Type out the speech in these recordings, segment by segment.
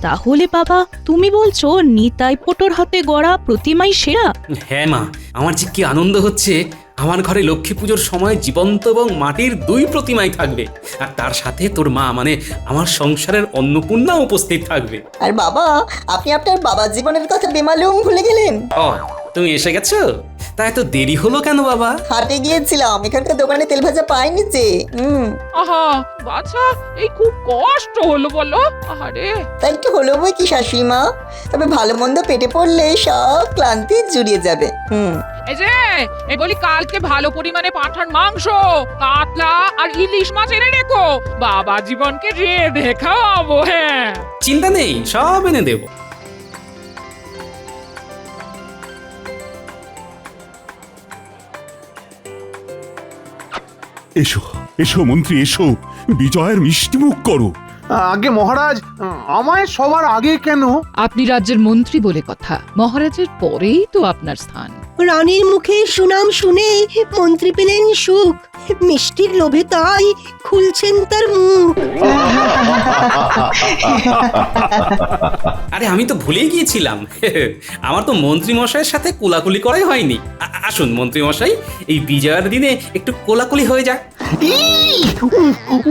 তাহলে বাবা তুমি বলছো নিতাই পোটোর হাতে গড়া প্রতিমাই সেরা? হ্যাঁ মা, আমার যে কি আনন্দ হচ্ছে। আমার ঘরে লক্ষ্মী পুজোর সময় জীবন্ত এবং মাটির দুই প্রতিমাই থাকবে, আর তার সাথে তোর মা মানে আমার সংসারের অন্নপূর্ণা উপস্থিত থাকবে। আর বাবা, আপনি আপনার বাবার জীবনের কথা বেমালুম ভুলে গেলেন। ও, তুমি এসে গেছো? তা এত দেরি হলো কেন বাবা? হাটে গিয়েছিলাম, এখানকার দোকানে তেল ভাজা পাইনি যে। আহা বাছা, এই খুব কষ্ট হলো বলো। আরে তাই একটু হলো বই কি শাশুড়ি মা, তবে ভালো মন্দ পেটে পড়লে সব ক্লান্তি জুড়িয়ে যাবে। এই যে এই বলি, কালকে ভালো পরিমাণে পাঁঠার মাংস, কাতলা আর ইলিশ মাছ এনে রেখো, বাবা জীবনকে রেঁধে খাওয়াবো। হ্যাঁ, চিন্তা নেই, সব এনে দেবো। এসো এসো মন্ত্রী, এসো, বিজয়ের মিষ্টিমুখ করো। আগে মহারাজ, আমায় সবার আগে কেন? আপনি রাজ্যের মন্ত্রী বলে কথা, মহারাজের পরেই তো আপনার স্থান। রানীর মুখে সুনাম শুনে মন্ত্রী পেলেন সুখ, মিষ্টির লোভে তাই খুলছেন তার মুখ। আরে আমি তো ভুলেই গিয়েছিলাম, আমার তো মন্ত্রী মশাইয়ের সাথে কোলাকুলি করাই হয়নি। আসুন মন্ত্রী মশাই, এই বিজয়ের দিনে একটু কোলাকুলি হয়ে যাক।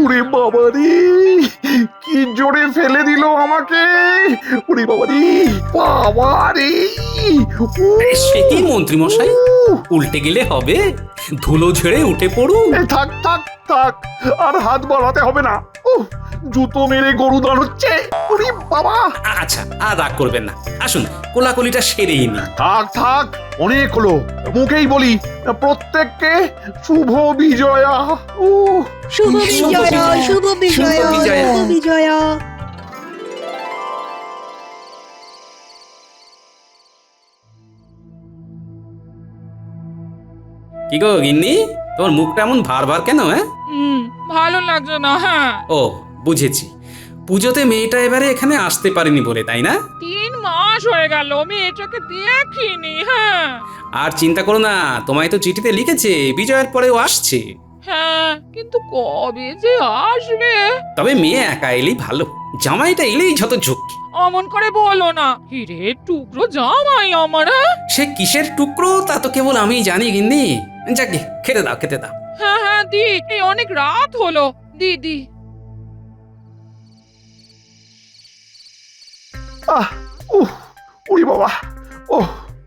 ওরে বাবা রে, কি জোরে ফেলে দিল আমাকে! ওরে বাবা রে, বাবা রে! সে কি মন্ত্রী মশাই, উল্টে গেলে হবে? ধুলো ঝেড়ে উঠে পড়ুন। থাক থাক থাক, আর হাত বাড়াতে হবে না। জুতো মেরে গরু দাঁড়াচ্ছে। ওরে বাবা! আচ্ছা, আর রাগ করবেন না, আসুন কোলাকুলিটা সেরেই নি। থাক থাক, অনেক হলো। মুখেই বলি, প্রত্যেককে শুভ বিজয়া। শুভ বিজয়া, শুভ বিজয়া, শুভ বিজয়া। কি গো গিন্নি, তোমার মুখটা এমন ভার ভার কেন? ভালো লাগছে না। হ্যাঁ, ও বুঝেছি, পুজোতে মেয়েটা এবারে এখানে আসতে পারেনি বলে, তাই না? 3 মাস হয়ে গেল মেয়েটাকে দেখিনি। হ্যাঁ আর চিন্তা করো না, তোমায় তো চিঠিতে লিখেছে বিজয়ের পরেও আসছে। হ্যাঁ, কিন্তু কবে যে আসবে? তবে মেয়ে একা এলেই ভালো, জামাইটা এলেই যত ঝুঁকি। অমন করে বলো না, হিরে টুকরো জামাই আমার। সে কিসের টুকরো তা তো কেবল আমি জানি গিন্নি। যাকে খেতে দাও, খেতে দাও। হ্যাঁ হ্যাঁ দি, এই অনেক রাত হলো, দিদি। ওরে বাবা,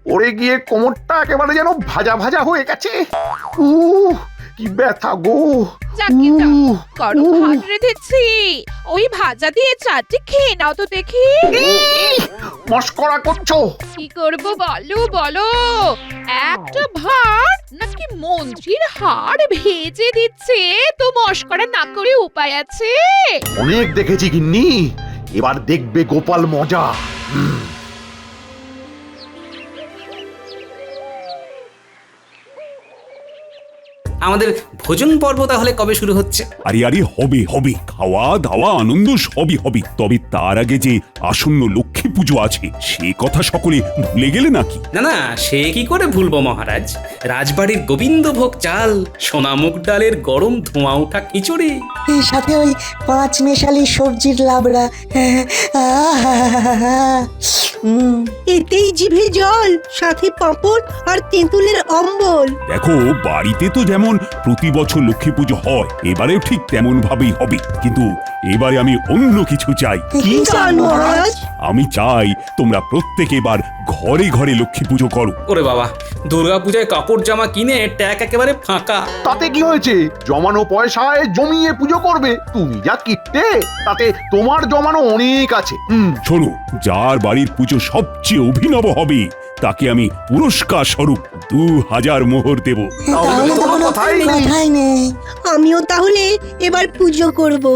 পড়ে গিয়ে কোমরটা একেবারে যেন ভাজা ভাজা হয়ে গেছে। কি ব্যথা গো! গরম ভাত রেঁধেছি, ওই ভাজা দিয়ে চারটি খেয়ে নাও তো দেখি। মস্করা করছো? কি করবো বলো বলো, একটা ভাত নাকি মন্ত্রীর হাড় ভেজে দিচ্ছে, তো মস্করা না করে উপায় আছে? অনেক দেখেছি গিন্নি, এবার দেখবে গোপাল মজা। আমাদের ভোজন পর্ব তাহলে কবে শুরু হচ্ছে? আরে আরে, হবে হবে, খাওয়া দাওয়া আনন্দ সবই হবে, তবে তার আগে যে আসন্ন লক্ষ্মী পুজো আছে সে কথা সকলে ভুলে গেলে নাকি? না না, সে কি করে ভুলবো মহারাজ। রাজবাড়ির গোবিন্দভোগ চাল, সোনামুগ ডালের গরম ধোঁয়া ওঠা খিচুড়ি, সাথে ওই 5 মেশালি সবজির লাবড়া। এতেই জিভে জল, সাথে পাঁপড় আর তেঁতুলের অম্বল। দেখো, বাড়িতে তো যেমন প্রতি বছর লক্ষ্মী পুজো হয়, এবারেও ঠিক তেমন ভাবেই হবে, কিন্তু এবারে আমি অন্য কিছু চাই। কি চান মহারাজ? আমি চাই তোমরা প্রত্যেকে এবার ঘরে ঘরে লক্ষ্মী পুজো করো। ওরে বাবা, দুর্গা পূজায় কাপড় জামা কিনে ট্যাগ একেবারে ফাঁকা। তাতে কি হয়েছে? জমানো পয়সায় জমিয়ে পুজো করবে। তুমি যা কিপটে, তাতে তোমার জমানো অনেক আছে। শোনো, যার বাড়ির পুজো সবচেয়ে অভিনব হবে তাকে আমি পুরস্কার স্বরূপ 2000 মোহর দেব। তাহলে তো কোনো কথাই নেই। আমিও তাহলে এবার পুজো করব।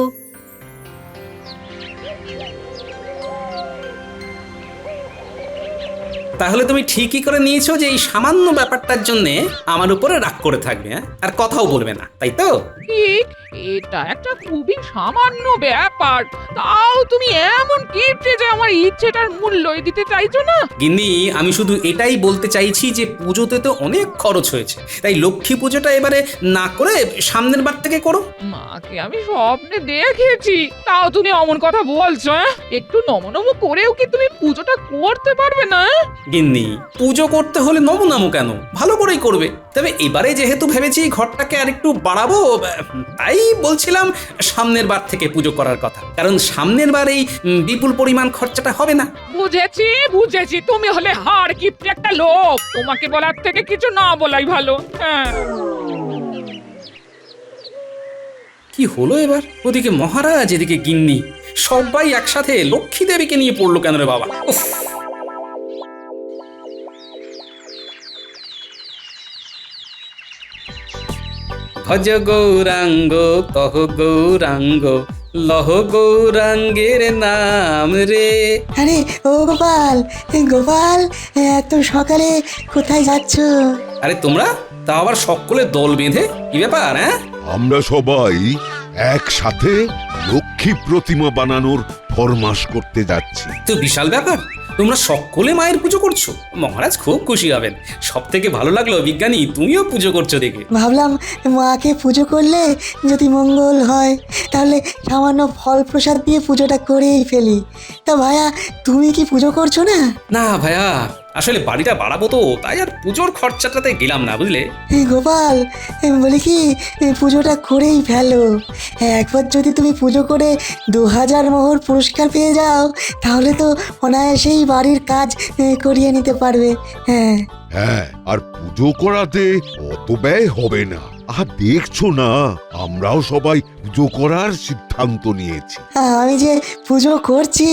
তাহলে তুমি ঠিকই করে নিয়েছো যে এই সামান্য ব্যাপারটার জন্য আমার উপরে রাগ করে থাকবে, আর কথাও বলবে না, তাই তো? ঠিক, এটা একটা খুবই সামান্য ব্যাপার, তাও তুমি এমন কিপটে যে আমার আমার ইচ্ছেটার মূল্যই দিতে চাইছো না? গিন্নি, আমি শুধু এটাই বলতে চাইছি যে পুজোতে তো অনেক খরচ হয়েছে, তাই লক্ষ্মী পুজোটা এবারে না করে সামনের বার থেকে করো। মাকে আমি স্বপ্নে দেখেছি, তাও তুমি অমন কথা বলছো? একটু নমনম করেও কি তুমি পুজোটা করতে পারবে না? গিন্নি, পুজো করতে হলে নমনামো কেন, ভালো করেই করবে। তবে এবারে যেহেতু ভেবেছি ঘরটাকে আর একটু বাড়াবো, তাই বলছিলাম সামনের বার থেকে পুজো করার কথা, কারণ সামনের বার এই বিপুল পরিমাণ খরচাটা হবে না। বুঝেছি বুঝেছি, তুমি হলে হাড় কিপ্টে একটা লোক, তোমাকে বলার থেকে কিছু না বলাই ভালো। হ্যাঁ, কি হলো এবার? ওদিকে মহারাজ, এদিকে গিন্নি, সবাই একসাথে লক্ষ্মী দেবীকে নিয়ে পড়লো কেন রে বাবা? উফ! ভজ গৌরাঙ্গ কহ গৌরাঙ্গ লহ গৌরাঙ্গের নাম রে। আরে ও গোপাল, গোপাল, এত সকালে কোথায় যাচ্ছ? আরে তোমরা তা আবার সকলে দল বেঁধে, কি ব্যাপার? হ্যাঁ, আমরা সবাই একসাথে লক্ষ্মী প্রতিমা বানানোর ফরমাশ করতে যাচ্ছি। তো বিশাল ব্যাপার, তোমরা সকলে মায়ের পুজো করছো, মহারাজ খুব খুশি হবেন। সব থেকে ভালো লাগলো বিজ্ঞানী, তুমিও পুজো করছো দেখে। ভাবলাম মাকে পুজো করলে যদি মঙ্গল হয় তাহলে সামান্য ফল প্রসাদ দিয়ে পুজোটা করেই ফেলি। তা ভাইয়া, তুমি কি পুজো করছো না? না ভাইয়া, আসলে বাড়িটা বাড়াবো তো, তাই আর পুজোর খরচাটাতে গেলাম না, বুঝলে। গোপাল, বলি কি, পুজোটা করেই ফেলো। একবার যদি তুমি পুজো করে 2000 মোহর পুরস্কার পেয়ে যাও, তাহলে তো অনায়াসেই বাড়ির কাজ করিয়ে নিতে পারবে। হ্যাঁ হ্যাঁ, আর পুজো করাতে অত ব্যয় হবে না। আর দেখছো না, আমরাও সবাই পুজো করার সিদ্ধান্ত নিয়েছি। আমি যে পুজো করছি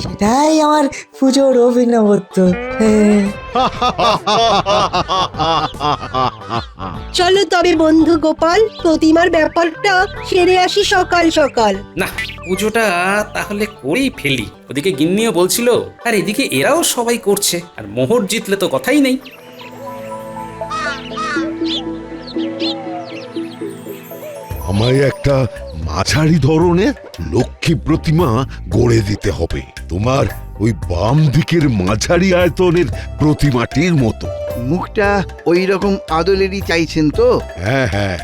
সেটাই আমার পুজোর অভিনবত্ব। হ্যাঁ। চলো তবে বন্ধু গোপাল, প্রতিমার ব্যাপারটা সেরে আসি সকাল সকাল। না, পুজোটা তাহলে করেই ফেলি। ওদিকে গিন্নিও বলছিল, আর এদিকে এরাও সবাই করছে, আর মোহর জিতলে তো কথাই নেই। আমায় একটা মাঝারি ধরনের লক্ষ্মী প্রতিমা গড়ে দিতে হবে, তোমার ওই বাম দিকের মাঝারি আয়তনের প্রতিমাটির মতো। মুখটা ওই রকম আদলেরই চাইছেন তো? হ্যাঁ হ্যাঁ,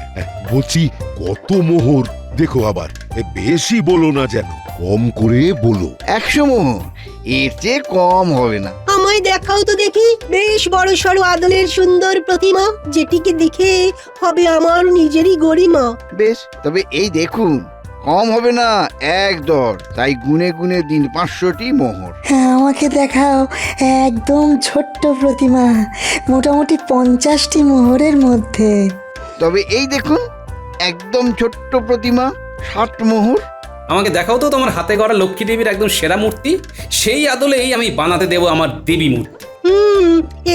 বলছি কত মোহর দেখো, আবার বেশি বলো না, যেন কম করে বলো। 100 মোহর, এর চেয়ে কম হবে না। আমায় দেখাও তো দেখি বেশ বড় সড়ো আদলের সুন্দর প্রতিমা, যেটিকে দেখে হবে আমার নিজেরই গরিমা। বেশ, তবে এই দেখুন, কম হবে না একদর, তাই গুনে গুনে দিন 500টি মোহর। হ্যাঁ, আমাকে দেখাও একদম ছোট্ট প্রতিমা, মোটামুটি 50টি মোহরের মধ্যে। তবে এই দেখুন, একদম ছোট্ট প্রতিমা, 60 মোহর। আমাকে দেখাও তো তোমার হাতে গড়া লক্ষ্মী দেবীর একদম সেরা মূর্তি, সেই আদলেই আমি বানাতে দেবো আমার দেবী মূর্তি।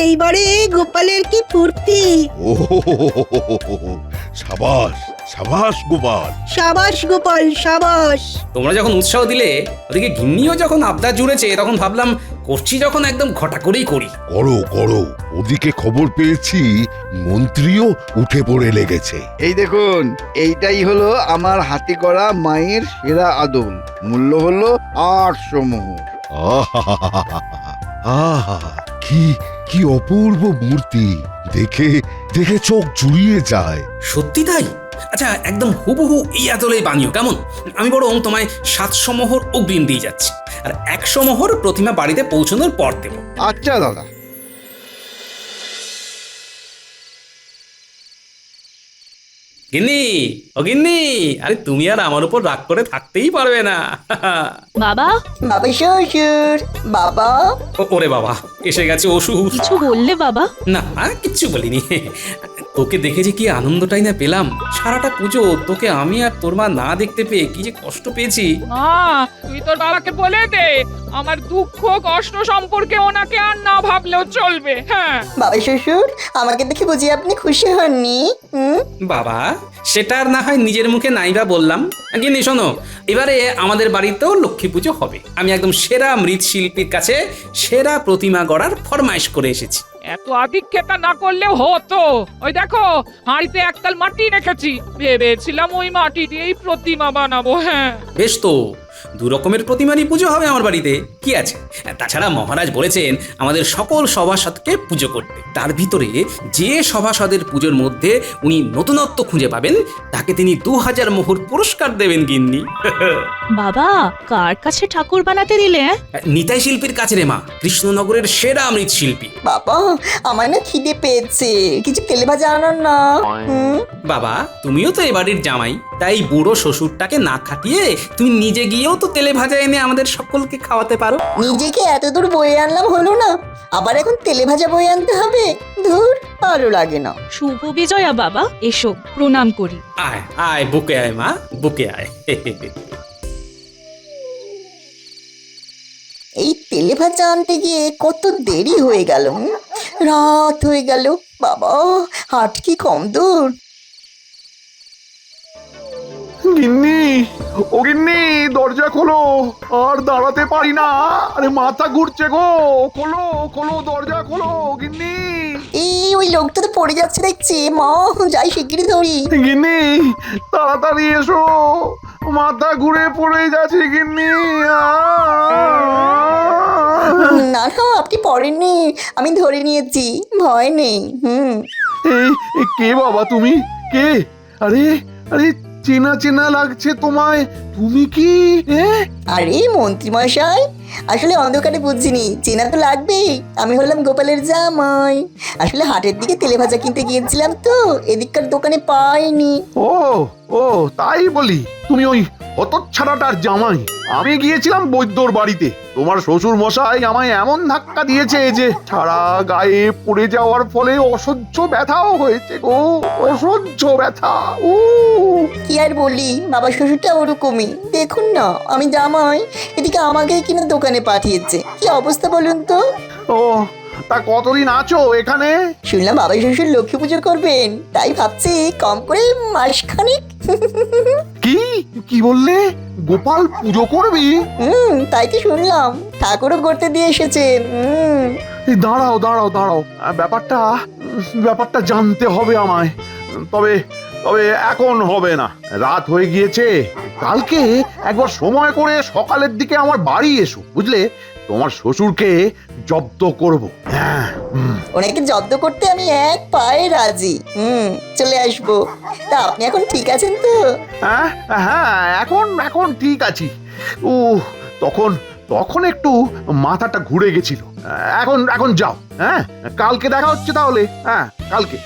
এইবারে গোপালের কি ফুর্তি! ও সাবাস সাবাস গোপাল। সাবাস গোপাল সাবাস। তোমরা যখন উৎসাহ দিলে, ওদিকে গিন্নিও যখন আবদার জুড়েছে, তখন ভাবলাম করছি যখন একদম ঘটা করেই করি। করো করো, ওদিকে খবর পেয়েছি মন্ত্রীও উঠে পড়ে লেগেছে। এই দেখুন, এইটাই হলো আমার হাতে করা মায়ের সেরা আদল, মূল্য হলো 800 মোহর। আহা আহা, কি কি অপূর্ব মূর্তি, দেখে দেখে চোখ জুড়িয়ে যায়। সত্যি তাই? আচ্ছা, একদম হুবহু এই আদলেই বানিও, কেমন? আমি বরং তোমায় 700 মোহর অগ্রিম দিয়ে যাচ্ছি, আর 100 মোহর প্রতিমা বাড়িতে পৌঁছানোর পর দেবো। আচ্ছা দাদা। গিন্নি, ও গিন্নি, আরে তুমি আর আমার উপর রাগ করে থাকতেই পারবে না। বাবা, বাবা শ্বশুর, বাবা। ওরে বাবা, এসে গেছে অসুর। কিছু বললে বাবা? না, কিচ্ছু বলিনি। তোকে দেখে যে কি আনন্দটাই না পেলাম। সারাটা পুজো তোকে আমি আর তোর মা না দেখতে পেয়ে কি যে কষ্ট পেয়েছি। তুই তোর বাবাকে বলে দে, আমার দুঃখ কষ্ট সম্পর্কে ওনাকে আর না ভাবলেও চলবে। হ্যাঁ, বাবা শ্বশুর, আমাকে দেখে বুঝি আপনি খুশি হননি? বাবা, সেটা আর না হয় নিজের মুখে নাইবা বললাম। গিন্নি শোনো, এবারে আমাদের বাড়িতেও লক্ষ্মী পুজো হবে। আমি একদম সেরা মৃৎশিল্পীর কাছে সেরা প্রতিমা গড়ার ফরমাইশ করে এসেছি। এত আদিক্ষেতা না করলেও হতো। ওই দেখো, হাঁড়িতে একতাল মাটি রেখেছি, ভেবেছিলাম ওই মাটি দিয়েই প্রতিমা বানাবো। হ্যাঁ, বেশ তো, দু রকমের প্রতিমারই পুজো হবে আমার বাড়িতে, কি আছে? তাছাড়া মহারাজ বলেছেন আমাদের সকল সভাসদকে পুজো করতে। তার ভিতরে যে সভাসদের পুজোর মধ্যে উনি নতুনত্ব খুঁজে পাবেন তাকে তিনি 2000 মোহর পুরস্কার দেবেন গিন্নি। বাবা, কার কাছে ঠাকুর বানাতে দিলে? নিতাই শিল্পীর কাছে রে মা, কৃষ্ণনগরের সেরা মৃৎশিল্পী। বাবা, আমার না খিদে পেয়েছে, কিছু তেলে ভাজা আনার না। বাবা, তুমিও তো এ বাড়ির জামাই, তাই বুড়ো শ্বশুরটাকে না খাটিয়ে তুমি নিজে গিয়েও তো তেলে ভাজা এনে আমাদের সকলকে খাওয়াতে পারো। নিজেকে এত দূর বয়ে আনলাম হলো না, আবার এখন তেলে ভাজা বয়ে আনতে হবে? ধুর, ভালো লাগে না। শুভ বিজয়া বাবা, এসো প্রণাম করি। আয় আয়, বুকে আয় মা, বুকে আয়। এই তেলে ভাজা আনতে গিয়ে কত দেরি হয়ে গেল, রাত হয়ে গেল। বাবা, হাট কি কম দূর? গিন্নি, ও গিন্নি, দরজা খোলো, আর দাঁড়াতে পারি না, আরে মাথা ঘুরছে গো, খোলো খোলো, দরজা খোলো গিন্নি। এই ওই লোকটা তো পড়ে যাচ্ছে দেখছি, মা যাই শিগগিরই ধরি। গিন্নি, তাড়াতাড়ি এসো, মাথা ঘুরে পড়ে যাচ্ছে গিন্নি। না না, আপনি পড়েননি, আমি ধরে নিয়েছি, ভয় নেই। এই কে বাবা তুমি? কে? আরে আরে, চেনা চেনা লাগছে তোমায়, তুমি কি? আরে মন্ত্রী মশাই, আসলে অন্ধকারে বুঝিনি, চেনা তো লাগবেই। আমি হলাম গোপালের জামাই। আসলে হাটের দিকে তেলে ভাজা কিনতে গিয়েছিলাম তো, এদিককার দোকানে পাইনি। ও ও, তাই বলি, তুমি ওই হতচ্ছাড়াটার জামাই। আমি গিয়েছিলাম বৈদ্যর বাড়িতে, তোমার শ্বশুর মশাই আমায় এমন ধাক্কা দিয়েছে যে সারা গায়ে পড়ে যাওয়ার ফলে অসহ্য ব্যথাও হয়েছে গো, অসহ্য ব্যথা। কি আর বলি, বাবা শ্বশুরটা ওরকমই। দেখুন না, আমি জামাই, এদিকে আমাকে কিনা দোকানে পাঠিয়েছে। কি অবস্থা বলুন তো? ও, তা কতদিন আছো এখানে? শুনলাম বাবা শ্বশুর লক্ষ্মী পুজো করবেন, তাই ভাবছি কম করে মাসখানেক। কি কি বললে? গোপাল পুজো করবি? তাই কি শুনলাম, ঠাকুরও করতে দিয়ে এসেছেন। এই দাঁড়াও দাঁড়াও দাঁড়াও, ব্যাপারটা জানতে হবে আমায়। তবে তবে এখন হবে না, রাত হয়ে গিয়েছে। কালকে একবার সময় করে সকালের দিকে আমার বাড়ি এসো, বুঝলে? তোমার শ্বশুরকে জব্দ করব। হ্যাঁ, ওনাকে জব্দ করতে আমি এক পায়ে রাজি। চলে আসবো। তা আপনি এখন ঠিক আছেন তো? হ্যাঁ হ্যাঁ, এখন ঠিক আছি। তখন তখন একটু মাথাটা ঘুরে গেছিল। এখন যাও, হ্যাঁ, কালকে দেখা হচ্ছে তাহলে। হ্যাঁ, কালকে।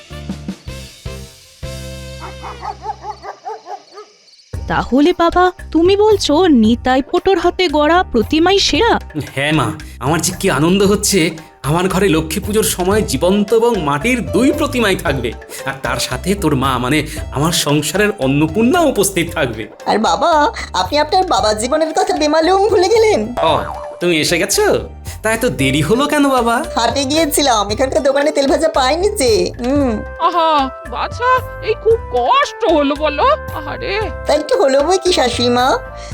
তাহলে বাবা, তুমি বলছো নিতাই পটোর হাতে গড়া প্রতিমাই সেরা? হ্যাঁ মা, আমার যে কি আনন্দ হচ্ছে। আমার ঘরে লক্ষ্মী পুজোর সময় জীবন্ত এবং মাটির 2 প্রতিমাই থাকবে, আর তার সাথে তোর মা, মানে আমার সংসারের অন্নপূর্ণা উপস্থিত থাকবে। আর বাবা, আপনি আপনার বাবার জীবনের কথা বেমালুম ভুলে গেলেন। ও, তুমি এসে গেছো? তা এত দেরি হলো কেন বাবা? হাটে গিয়েছিলাম, এখানকার দোকানে তেল ভাজা পাইনি যে। আহা বাছা, এই খুব কষ্ট হলো বলো। আহারে, তাই একটু হলো বই কি শাশুড়িমা,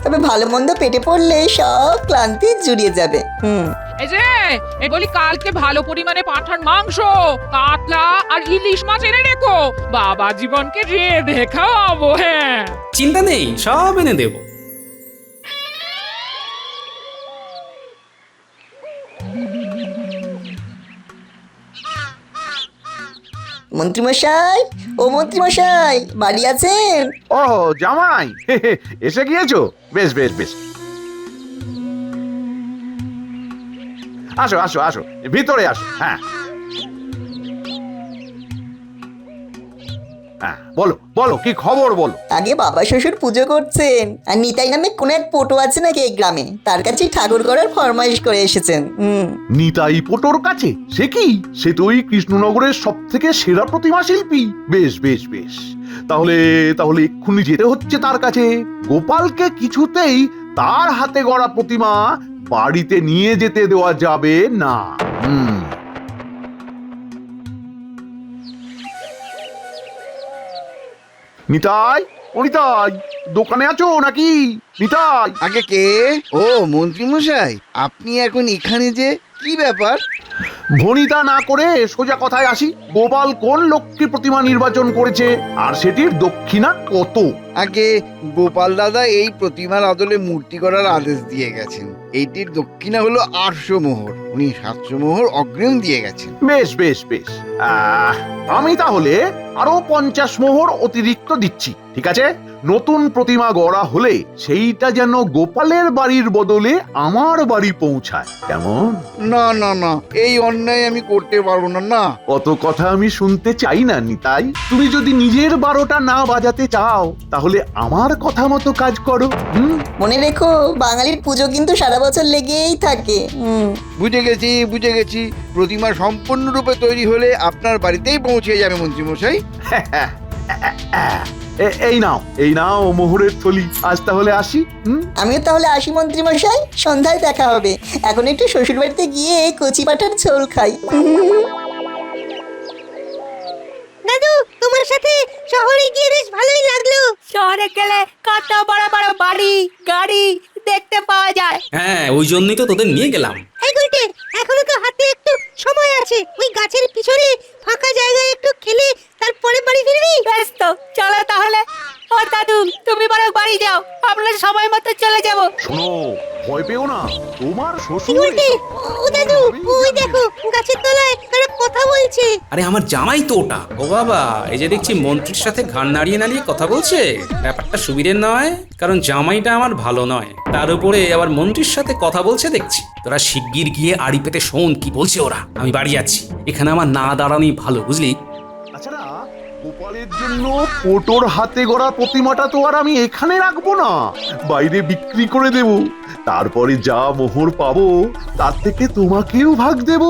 তবে ভালো মন্দ পেটে পড়লে সব ক্লান্তি জুড়িয়ে যাবে। এই যে এই বলি, কালকে ভালো পরিমাণে পাঁঠার মাংস, কাতলা আর ইলিশ মাছ এনে রেখো, বাবা জীবনকে রেঁধে খাওয়াবো। হ্যাঁ, চিন্তা নেই, সব এনে দেবো। মন্ত্রীমশাই, ও মন্ত্রীমশাই, বাড়ি আছেন? ও জামাই, এসে গিয়েছো? বেশ বেশ বেশ, আসো আসো আসো, ভিতরে আসো। হ্যাঁ হ্যাঁ, বলো বলো, কি খবর বলো। আগে বাবা শ্বশুর পুজো করছেন, আর নিতাই নামে কোন এক পটো আছে নাকি এই গ্রামে, তার কাছে ঠাকুর করার ফরমাইশ করে এসেছেন। নিতাই পটোর কাছে? সে কি? সে তো ওই কৃষ্ণনগরের সব থেকে সেরা প্রতিমা শিল্পী। বেশ বেশ বেশ, তাহলে তাহলে এক্ষুনি যেতে হচ্ছে তার কাছে। গোপালকে কিছুতেই তার হাতে গড়া প্রতিমা বাড়িতে নিয়ে যেতে দেওয়া যাবে না। নিতাই, ও নিতাই, দোকানে আছো নাকি? নিতাই। আগে কে? ও মন্ত্রী মশাই, আপনি এখন এখানে যে, কি ব্যাপার? ভনিতা না করে সোজা কথায় আসি, গোপাল কোন লক্ষ্মী প্রতিমা নির্বাচন করেছে আর সেটির দক্ষিণা কত? আগে গোপাল দাদা এই প্রতিমার আদলে মূর্তি করার আদেশ দিয়ে গেছেন। এইটির দক্ষিণা হলো 800 মোহর। উনি 700 মোহর অগ্রিম দিয়ে গেছেন। বেশ বেশ বেশ, আমি তাহলে আরো 50 মোহর অতিরিক্ত দিচ্ছি, ঠিক আছে? নতুন প্রতিমা গড়া হলে সেইটা যেন গোপালের বাড়ির বদলে আমার বাড়ি পৌঁছায়, কেমন? না না না, এই অন্যায় আমি করতে পারবো না। না, অত কথা আমি শুনতে চাই না নিতাই। তুমি যদি নিজের 12টা না বাজাতে চাও তাহলে আমার কথা মতো কাজ করো। মনে রেখো, বাঙালির পুজো কিন্তু সারা বছর লেগেই থাকে। বুঝে গেছি বুঝে গেছি। প্রতিমা সম্পূর্ণরূপে তৈরি হলে আপনার বাড়িতেই পৌঁছে যাবে মন্ত্রীমশাই। এই নাও মোহরের থলি। আজ তাহলে আসি। আমিও তাহলে আসি মন্ত্রী মশাই, সন্ধ্যায় দেখা হবে। এখন একটু শ্বশুর বাড়িতে গিয়ে কচি পাঠার ঝোল খাই। দাদু, তোমার সাথে শহরে গিয়ে বেশ ভালোই লাগলো। শহরে গেলে কত বড় বড় বাড়ি গাড়ি দেখতে পাওয়া যায়। হ্যাঁ, ওই জন্যই তো তোদের নিয়ে গেলাম। এই গুলটে, এখনো তো হাতে একটু সময় আছে। ওই গাছের পিছনে ফাঁকা জায়গায় একটু খেলে তারপরে বাড়ি ফিরবি। বেশ তো, চলো তাহলে। ও দাদু, তুমি বরং বাড়ি যাও, আমরা সময় মতো চলে যাব। শোনো, ভয় পেও না, তোমার শ্বশুর। গুলটে, ও দাদু, ওই দেখো গাছের তলায় কারা কথা বলছে। আরে আমার জামাই তো ওটা। ও বাবা, এই যে দেখছি মন্ত্রীর সাথে ঘাড় নাড়িয়ে নাড়িয়ে কথা বলছে। ব্যাপারটা সুবিধের নয়, কারণ জামাইটা আমার ভালো নয়, তার উপরে আবার মন্ত্রীর সাথে কথা বলছে দেখছি। তোরা শিগগির গিয়ে আড়ি পেতে শোন কি বলছে ওরা। আমি বাড়ি যাচ্ছি, এখানে আমার না দাঁড়ানোই ভালো, বুঝলি? তাছাড়া গোপালের জন্য পোটোর হাতে গড়া প্রতিমাটা তো আর আমি এখানে রাখবো না, বাইরে বিক্রি করে দেব। তারপরে যা মোহর পাবো তার থেকে তোমাকেও ভাগ দেব।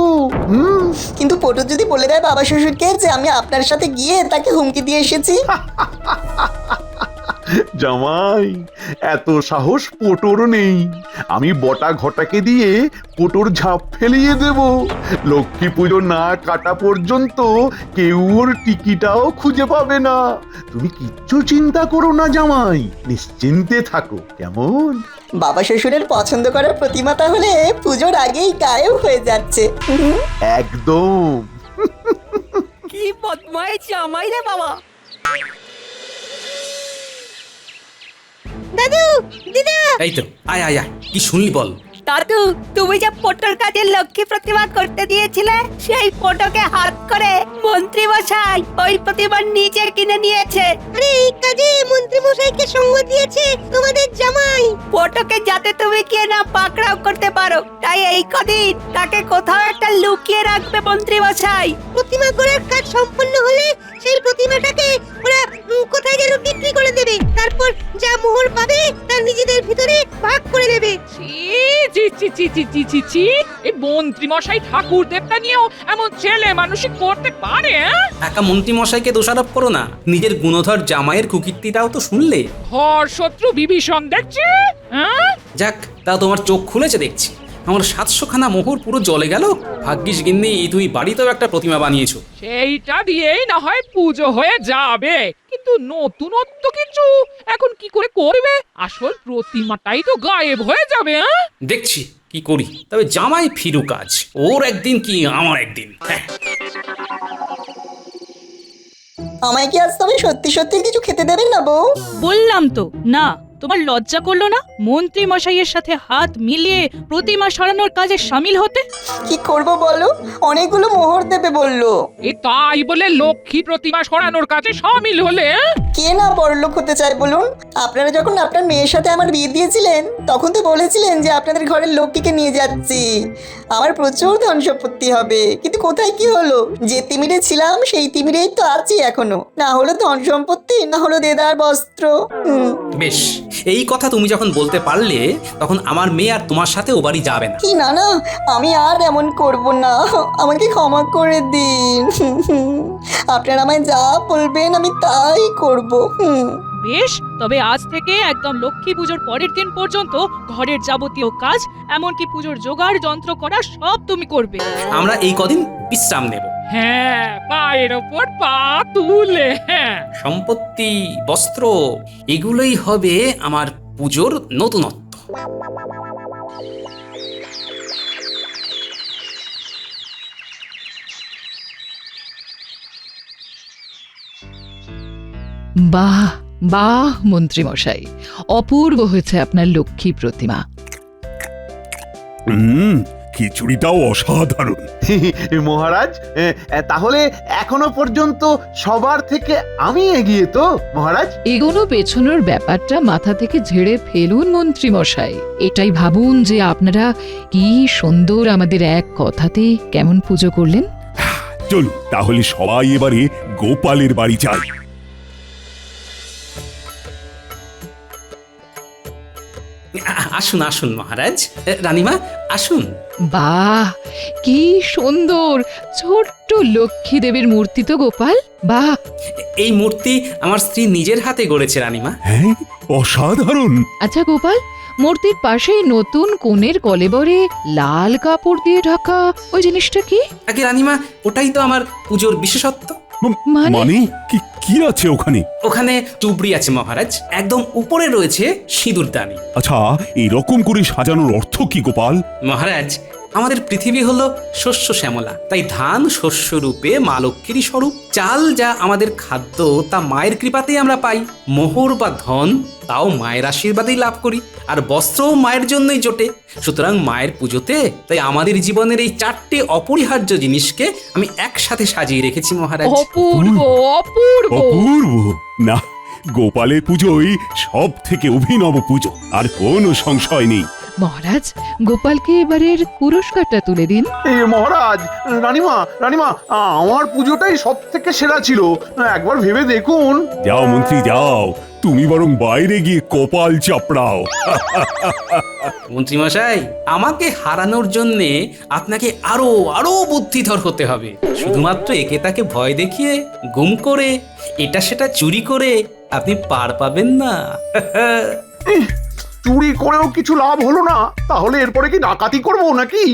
কিন্তু পটু যদি বলে দেয় বাবা শ্বশুরকে যে আমি আপনার সাথে গিয়ে তাকে হুমকি দিয়ে এসেছি। জামাই, এত সাহস পোটোর নেই। আমি বটা ঘটাকে দিয়ে পোটোর ঝাঁপ ফেলিয়ে দেব। লক্ষ্মী পুজো না কাটা পর্যন্ত কেউ ওর টিকিটাও খুঁজে পাবে না। তুমি কিচ্ছু চিন্তা করো না জামাই, নিশ্চিন্তে থাকো, কেমন? বাবা শ্বশুরের পছন্দ করার প্রতিমা তাহলে পুজোর আগেই গায়েব হয়ে যাচ্ছে। একদম। কি বদমাইশ জামাই রে বাবা। দাদু, দিদা। এই তো, আয় আয় আয়, কি শুনলি বল। দাদু, তুমি যে পটর কাজে লক্ষ্মী প্রতিমা করতে দিয়েছিলে, সেই পটকে হাত করে মন্ত্রী মশাই ওই প্রতিমা নিজে কিনে নিয়েছে। আরে এই কাজে মন্ত্রী মশাইকে সঙ্গ দিয়েছে তোমাদের জামাই। পটকে যাতে তুমি কে না পাকড়াও করতে পারো, তাই এই কদিন তাকে কোথাও একটা লুকিয়ে রাখবে মন্ত্রী মশাই। প্রতিমা গড়ার কাজ সম্পন্ন হলে সেই প্রতিমাটাকে ওরা কোথায় যেন বিক্রি করে দেবে। তারপর যা মোহর পাবে তার নিজেদের ভিতরে ভাগ করে নেবে। ছি ছি ছি ছি ছি ছি ছি ছি, এই মন্ত্রী মশাই ঠাকুর দেবতা নিয়েও এমন ছেলে মানুষই করতে পারে? একা মন্ত্রী মশাইকে দোষারোপ করো না, নিজের গুণধর জামাইয়ের কুকীর্তিটাও তো শুনলে। ঘর শত্রু বিভীষণ দেখছি। যাক, তা তোমার চোখ খুলেছে দেখছি। আমার 700খানা মোহর পুরো জলে গেল। ভাগ্যিস গিন্নি তুমি বাড়িতেও একটা প্রতিমা বানিয়েছো। সেইটা দিয়েই না হয় পুজো হয়ে যাবে, কিন্তু নতুনত্ব কিছু এখন কি করে করবে? আসল প্রতিমাটাই তো গায়েব হয়ে যাবে। দেখছি কি করি। তবে জামাই ফিরুক আজ, ওর একদিন কি আমার একদিন। হ্যাঁ, আমায় কি আজ তবে সত্যি সত্যি কিছু খেতে দেবেন না বউ? বললাম তো না। তোমার লজ্জা করলো না মন্ত্রী মশাইয়ের সাথে হাত মিলিয়ে প্রতিমা সরানোর কাজে সামিল হতে? কি করব বলো, অনেকগুলো মোহর দেবে বললো। এ তাই বলে লক্ষ্মী প্রতিমা সরানোর কাজে সামিল হলে? কে না বড়লোক হতে চায় বলুন? আপনারা যখন আপনার মেয়ের সাথে আমার বিয়ে দিয়েছিলেন তখন তো বলেছিলেন যে আপনাদের ঘরের লক্ষ্মীকে নিয়ে যাচ্ছি, আমার প্রচুর ধন সম্পত্তি হবে। কিন্তু কোথায় কি হলো? যে তিমিরে ছিলাম সেই তিমিরেই তো আছি এখনো। না হলো ধন সম্পত্তি, না হলো দেদার বস্ত্র। বেশ, এই কথা তুমি যখন বলতে পারলে তখন আমার মেয়ে আর তোমার সাথে ও বাড়ি যাবে না। কি না না, আমি আর এমন করব না, আমাকে ক্ষমা করে দিন। আপনারা আমায় যা বলবেন আমি তাই করব। বেশ, তবে আজ থেকে একদম লক্ষ্মী পুজোর পরের দিন পর্যন্ত ঘরের যাবতীয় কাজ, এমনকি পুজোর জোগাড় যন্ত্র করা সব তুমি করবে। আমরা এই কদিন বিশ্রাম নেব। হ্যাঁ, পায়ের ওপর পা তুলে। হ্যাঁ, সম্পত্তি, বস্ত্র, এগুলোই হবে আমার পুজোর নতুনত্ব। বাহ বাহ মন্ত্রী মশাই, অপূর্ব হয়েছে আপনার লক্ষ্মী প্রতিমা। খিচুড়িটাও অসাধারণ। মহারাজ তাহলে এখনো পর্যন্ত সবার থেকে আমি এগিয়ে তো মহারাজ? এগোনো পেছনোর ব্যাপারটা মাথা থেকে ঝেড়ে ফেলুন মন্ত্রী মশাই। এটাই ভাবুন যে আপনারা কি সুন্দর আমাদের এক কথাতেই কেমন পুজো করলেন। চলুন তাহলে সবাই এবারে গোপালের বাড়ি যাই। আসুন আসুন মহারাজ, রানীমা আসুন। বাহ কি সুন্দর ছোট্ট লক্ষ্মী দেবীর মূর্তি তো গোপাল। বাহ, এই মূর্তি আমার স্ত্রী নিজের হাতে গড়েছে রানীমা। হ্যাঁ, অসাধারণ। আচ্ছা গোপাল, মূর্তির পাশেই নতুন কোণের কলেবরে লাল কাপড় দিয়ে ঢাকা ওই জিনিসটা কি? আগে রানীমা, ওটাই তো আমার পুজোর বিশেষত্ব। মানে কি কি আছে ওখানে? ওখানে চুবড়ি আছে মহারাজ, একদম উপরে রয়েছে সিঁদুরদানি। আচ্ছা, এরকম করে সাজানোর অর্থ কি গোপাল? মহারাজ, আমাদের পৃথিবী হলো শস্য শ্যামলা, তাই ধান শস্য রূপে মা লক্ষ্মীরই স্বরূপ। চাল যা আমাদের খাদ্য, তা মায়ের কৃপাতেই আমরা পাই। মোহর বা ধন, তাও মায়ের আশীর্বাদেই লাভ করি। আর বস্ত্রও মায়ের জন্যই জোটে। সুতরাং মায়ের পুজোতে তাই আমাদের জীবনের এই 4টে অপরিহার্য জিনিসকে আমি একসাথে সাজিয়ে রেখেছি মহারাজ। অপূর্ব অপূর্ব। অপূর্ব। না, গোপালের পুজোই সব থেকে অভিনব পুজো, আর কোনো সংশয় নেই। মহারাজ, গোপালকে এবারের পুরস্কারটা তুলে দিন। মহারাজ, রানীমা রানীমা, আমার পুজোটাই সব থেকে সেরা ছিল, একবার ভেবে দেখুন। যাও মন্ত্রী যাও, তুমি বরং বাইরে গিয়ে কপাল চাপড়াও। মন্ত্রীমশাই, আমাকে হারানোর জন্যে আপনাকে আরো আরো বুদ্ধিধর হতে হবে। শুধুমাত্র একে তাকে ভয় দেখিয়ে, গুম করে, এটা সেটা চুরি করে আপনি পার পাবেন না। চুরি করেও কিছু লাভ হলো না, তাহলে এরপরে কি ডাকাতি করবো নাকি?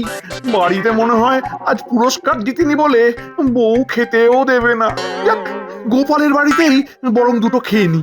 বাড়িতে মনে হয় আজ পুরস্কার জিতিনি বলে বউ খেতেও দেবে না। যাক, গোপালের বাড়িতেই বরং দুটো খেয়ে নি।